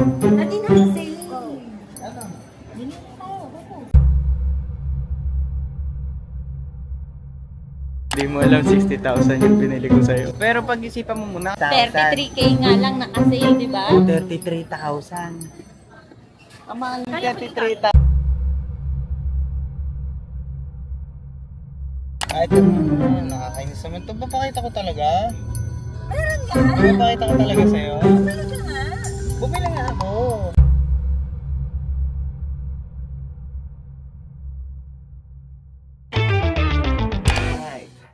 Dati na sa sale ko. Dili tayo. Hindi mo alam 60,000 yung binili ko sa'yo. Pero pag-isipan mo muna, 33K nga lang naka-sale, di ba? 33,000. Ang mahal ng 33,000. Ay, ito naman. Nakakainis naman ito. Papakita ko talaga. Meron nga. Papakita ko talaga sa'yo. Talaga nga. Bumili nga ako.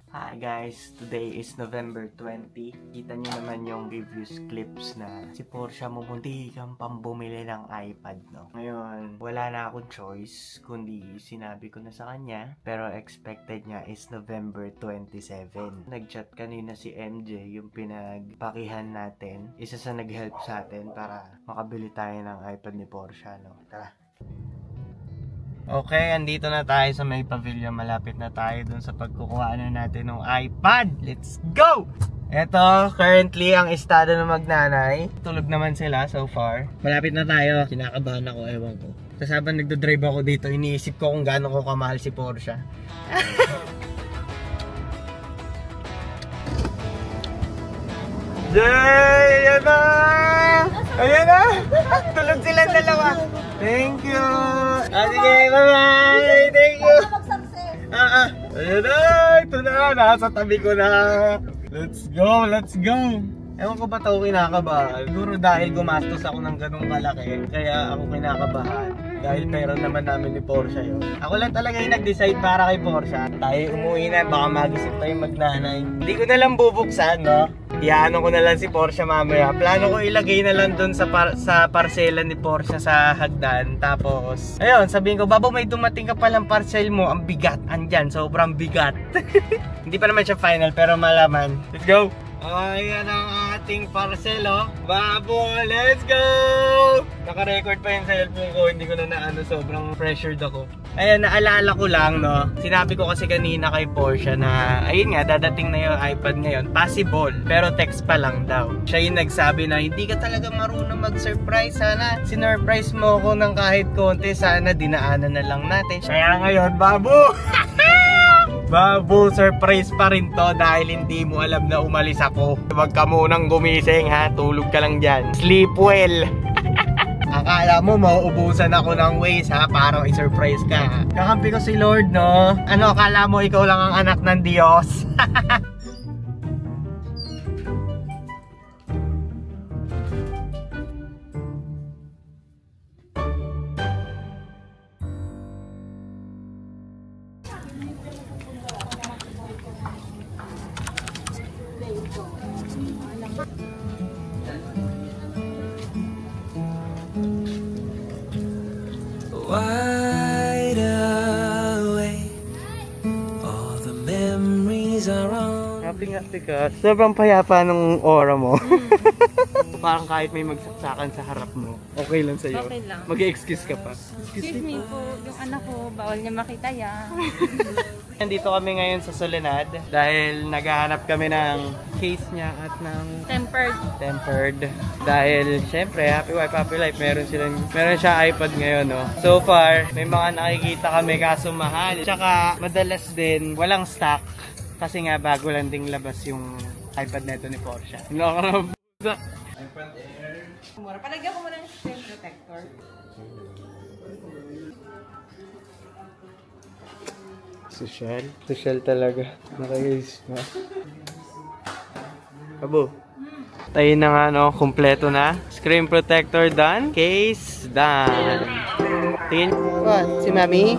Hi guys, today is November 20. Kita nyo naman yung reviews clips na si Porsche mumuntikang pambumili ng iPad, no? Ngayon, wala na akong choice kundi sinabi ko na sa kanya, pero expected niya is November 27. Nag-chat kanina si MJ, yung pinagpakihan natin, isa sa nag-help sa atin para makabili tayo ng iPad ni Porsche, no? Tara! Okay, andito na tayo sa may pavilion. Malapit na tayo dun sa pagkukuha na natin ng iPad. Let's go! Ito, currently, ang estado ng magnanay. Tulog naman sila so far. Malapit na tayo. Kinakabahan ako, ewan ko. Tapos habang nagdodrive ako dito, iniisip ko kung gaano ko kamahal si Porsche. Yay! Ayan na! Ayan na! Tulog silang dalawa. Thank you! Sige, bye-bye! Thank you! Ayan na! Ito na! Nasa tabi ko na! Let's go! Let's go! Ewan ko ba ito kinakabahan? Siguro dahil gumastos ako ng ganung kalaki, kaya ako kinakabahan. Dahil meron naman namin ni Porsche yun. Ako lang talaga yung nag-decide para kay Porsche. Tayo umuwi na, baka mag-isip tayo magnanay. Hindi ko na lang bubuksan, no? Iyaano ko na lang si Porsche mamaya. Plano ko ilagay na lang dun sa parcela ni Porsche sa hagdan. Tapos, ayun, sabihin ko, Babo, may dumating ka palang parcel mo. Ang bigat, andyan, sobrang bigat. Hindi pa naman siya final, pero malaman. Let's go! Ayan ang ating parcel, oh. Babo, let's go! Naka-record pa yung cellphone ko, hindi ko na naano, sobrang pressured ako. Ayan, naalala ko lang, no. Sinabi ko kasi kanina kay Porsche na, ayun nga, dadating na yung iPad ngayon. Possible, pero text pa lang daw. Siya yung nagsabi na, hindi ka talaga marunong mag-surprise. Sana, sinurprise mo ko ng kahit konti. Sana, dinaanan na lang natin. Kaya ngayon, Babo! Babo, surprise pa rin to dahil hindi mo alam na umalis ako. Huwag ka munang gumising, ha. Tulog ka lang dyan. Sleep well. Akala mo mauubusan ako ng ways, ha, para i-surprise ka, ha? Kakampi ko si Lord, no? Ano, akala mo ikaw lang ang anak ng Diyos? Wide awake, all the memories are on. Happy ka. Sobrang payapa ng aura mo. Parang kahit may magsaksakan sa harap mo, okay lang sa'yo. Okay lang. Mag-excuse ka pa. Excuse me po, yung anak ko, bawal niya makita yan. Nandito kami ngayon sa Soledad dahil naghahanap kami ng case niya at ng tempered. Dahil syempre, happy wife, happy life. Meron siya iPad ngayon, no. So far, may mga nakikita kami kaso mahal. Tsaka madalas din walang stock kasi nga bago lang ding labas yung iPad neto ni Porsche. Palagyan ko muna ng screen protector. Social talaga. Nakayos na. Abo. Tayo na nga, no, kompleto na. Screen protector done. Case done. Tingin. What? Si Mami?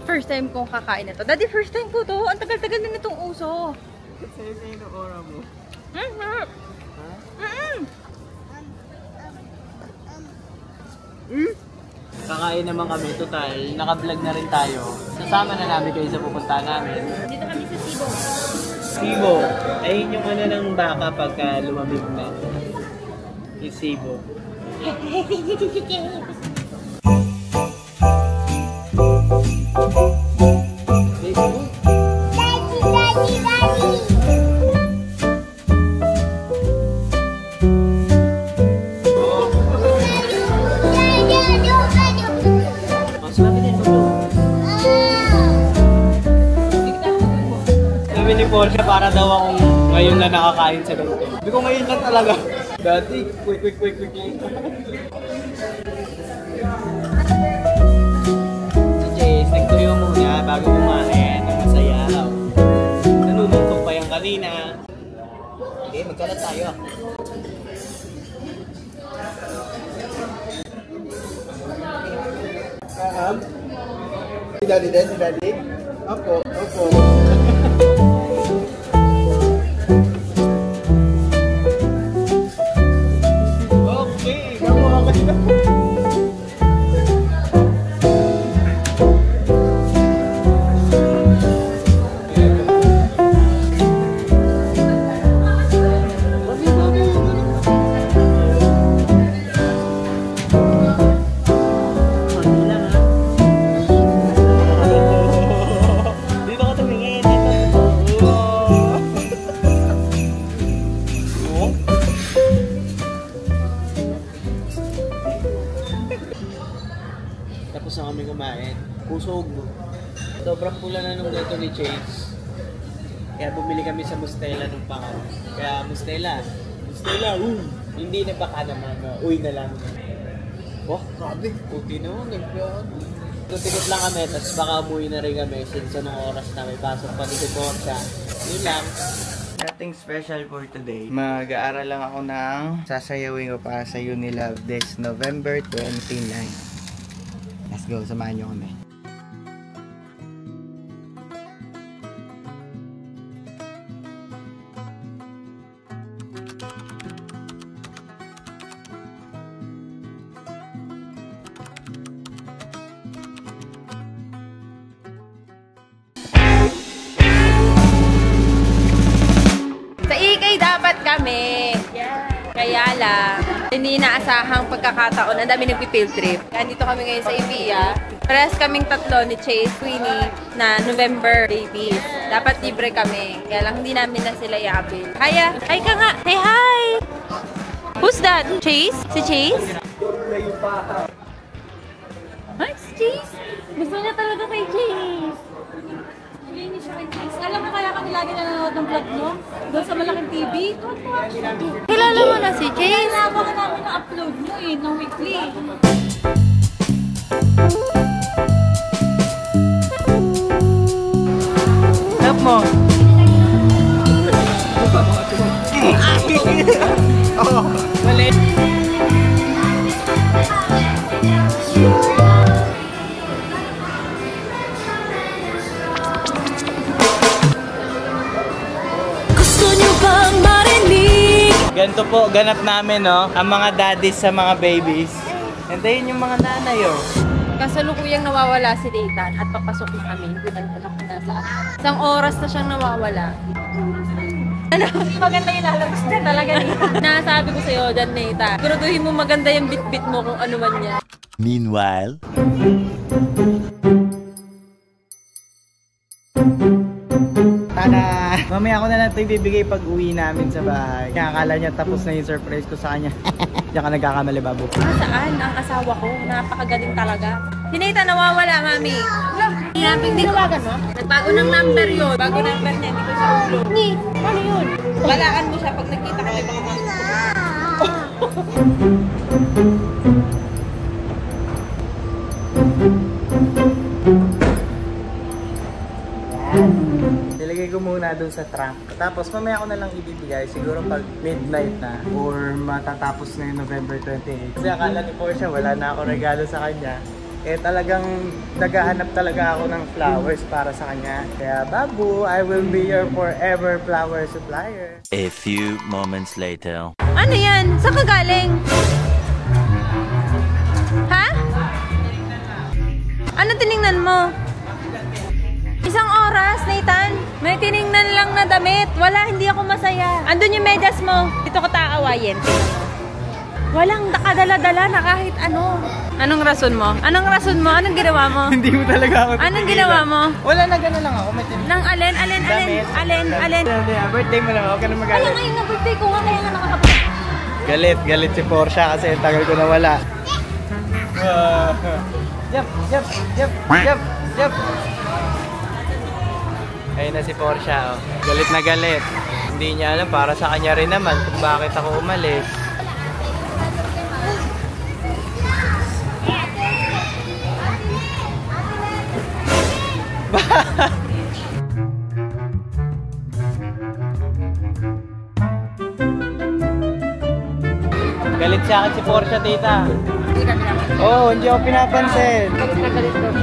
First time kong kakain na to. Daddy, first time ko to. Ang tagal-tagal na nitong uso. Sa'yo yung aura mo. Kakain naman kami, total. Naka-vlog na rin tayo. Sasama na namin kayo sa pupunta namin. Dito kami sa Cebu. Cebu. Ayun yung ano ng baka pagka lumamig na. Yung Cebu. Porsche para daw akong ngayon na nakakain sa ganito. Hindi ko ngayon lang talaga. Dati, quick. Si Chase, nagtuyo muna bago kumain ng masayaw. Nanununtok pa yung kanina. Okay, magkalat tayo. Si Daddy din, si Daddy? Opo. Okay, gawa ka na. Tapos na kami kumain. Kusog. Sobrang pula na nung gato ni Chase. Kaya bumili kami sa Mustela nung pangaw. Kaya Mustela, hindi na baka naman, uy na lang. Oh, grabe. Puti naman, Tutikot lang kami, tapos baka umuwi na rin kami since anong oras na may pasok pa ni Porsche. Yun lang. Nothing special for today. Mag-aaral lang ako ng sasayawin ko para sa Unilove this November 29. Let's go, samahan nyo kami. Sa EK dapat kami. Kaya lang, hindi inaasahang pagkakataon. Ang dami nagpi-field trip. Nandito kami ngayon sa Evia. Parehas kaming tatlo ni Chase, Queenie, na November babies. Dapat libre kami. Kaya lang hindi namin na sila i-abil. Hi ka nga! Say hi! Who's that? Chase? Si Chase? Hi, si Chase! Gusto niya talaga kay Chase. Hindi siya kay Chase. Alam mo kaya kami lagi nanonood ng vlog mo? Doon sa malaking TV? Kilala mo na si Chase? Kailangan ka namin na upload mo ng weekly. Help mo! Oh, mali! Ganito po, ganap namin, no? Ang mga daddies sa mga babies. Antayin yung mga nanay, oh. Kasalukuyang nawawala si Nathan at papasok kami. Hindi na anak ko nasa. Isang oras na siyang nawawala. Ano? Maganda yung lalabas niya talaga, Nathan. Nasabi ko sa'yo, Dan Nathan. Siguraduhin mo maganda yung bit-bit mo kung ano man niya. Meanwhile... Tada! Mamaya ako na lang ito ibibigay pag uwi namin sa bahay. Kaya akala niya tapos na yung surprise ko sa kanya. Diyan ka nagkakamali, babu. Saan ang asawa ko? Napakagaling talaga. Si Nathan nawawala, mami. Hindi ko bagan mo? Nagbago ng number yun. Bago number niya, hindi ko sa ulo. Ni, ano yun? Balaan mo siya pag nagkita kami baka masok ko. Nilagay ko muna dun sa trunk. Tapos mamaya ko na lang ibibigay. Siguro pag midnight na or matatapos na yung November 28. Kasi akala ni Porsche wala na ako regalo sa kanya. Eh talagang naghahanap talaga ako ng flowers para sa kanya. Kaya babu, I will be your forever flower supplier. A few moments later. Ano yan? Saan ka galing? Ha? Ano tiningnan mo? Isang oras, Nathan. May tiningnan lang na damit. Wala, hindi ako masaya. Andun yung medyas mo. Dito ko taawayin. Walang nakadala-dala na kahit ano. Anong rason mo? Anong rason mo? Anong ginawa mo? Hindi mo talaga ako. Anong ginawa mo? Wala na, gano'n lang ako. Nang alin? Birthday mo lang. Huwag ka na magalit. Kaya ngayon na birthday ko nga. Kaya nga nakakapit. Galit si Porsche kasi tagal ko na wala. Yep. Ayun na si Portia, oh. Galit na galit. Hindi niya alam, para sa kanya rin naman kung bakit ako umalis. Galit sa akin si Portia, tita. Oo, hindi ako pinapansin. Galit na galit daw.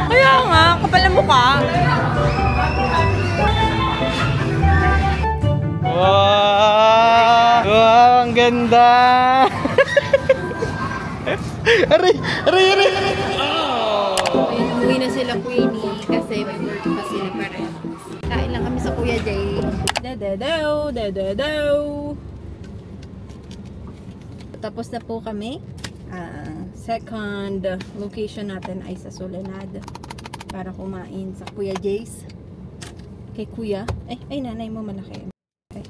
Kaya nga, kapal ang mukha. Wow! Wow, ang ganda! Aray! Aray! Aray! Oh! Ayun, umuwi na sila Queenie kasi may work pa sila parehas. Kain lang kami sa Kuya Jay. Dadadaw! Dadadaw! Tapos na po kami. Second location natin ay sa Soledad para kumain sa Kuya Jay's. Kay Kuya. Ay nanay mo malaki. Okay.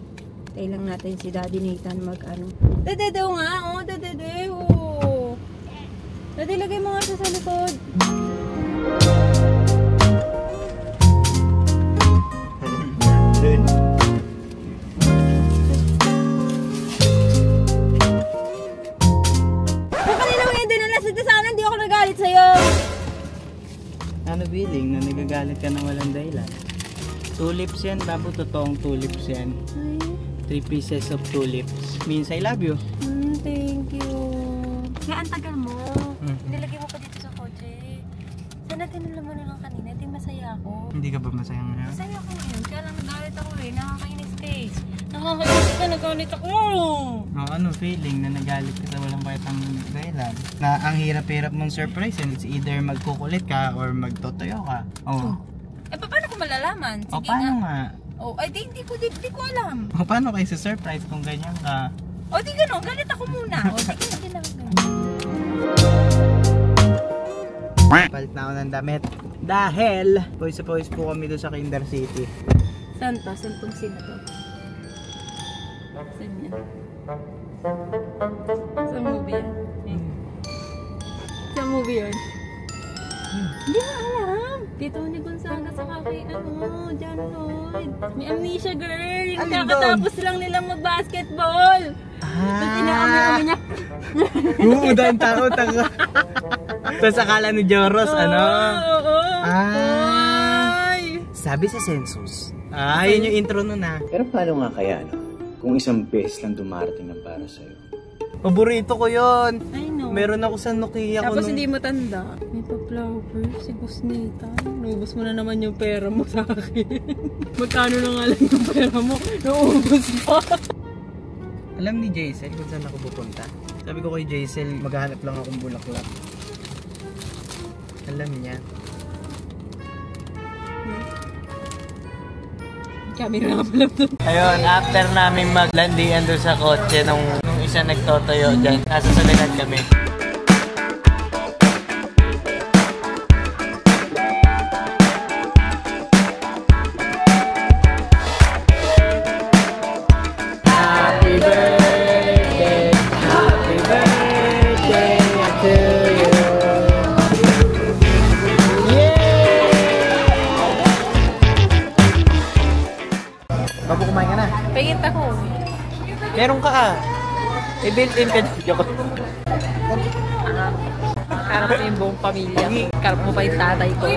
Tayo lang natin si Daddy Nathan mag-ano. Dadadaw nga! Oh, dadadaw! Daddy, lagay mo nga siya sa likod. Ano feeling na nagagalit ka ng walang dahilan? Tulips yan, babo, totoong tulips yan. 3 pieces of tulips. Means I love you. Thank you. Kaya ang tagal mo. Nilagay mo pa dito sa kotse. Sana tinula mo na lang kanina. Di masaya ako. Hindi ka ba masaya ngayon? Masaya ako ngayon. Kaya lang nagalit ako eh. Nakakainis guys. Nakakainis ka, nagalit ako. Ano feeling na nagalit ka sa walang kahitang dahilan? Na ang hirap-hirap mong surprise and it's either magkukulit ka or magtotoyo ka. Oh. Paano ko malalaman? O paano nga? Ay di ko alam. O paano kayo sa surprise kung ganyan ka? Di gano'n. Galit ako muna. Sige, hindi lang ganyan. Palit na ako ng damit. Dahil, poise po kami doon sa Kinder City. Saan to? Saan tong scene to? Saan yan? Sa movie yan? Sa movie yun? Hindi mo alam. Tito ni Gonzaga sa kay John Lloyd. May amnesia girl. Yung kakatapos lang nilang mag-basketball. Tapos inaami-ami niya. Ang tao. Tapos akala ni Joros, Oo. Sabi sa census. Yun yung intro nun Pero paano nga kaya, kung isang beses lang dumarating ng para sa'yo? Paborito ko yun. I know. Meron ako sa Nokia ko. Tapos hindi mo tanda. May pa-flower, si Gusnita. Naubos mo na naman yung pera mo sa akin. Magkano na nga lang yung pera mo? Naubos pa. Alam ni Jaisel kung saan ako pupunta? Sabi ko kay Jaisel, maghahanap lang akong bulaklak. Alam niya. Camera nga pala doon. Ayun, after namin maglandian doon sa kotse nung isa nagtotoyo dyan, nasa Soledad kami. Happy birthday to you. Bago kumain ka na. Pingit ako. Meron ka i-built-in ka. Joke. Karap mo yung buong pamilya. Karap mo pa yung tatay ko.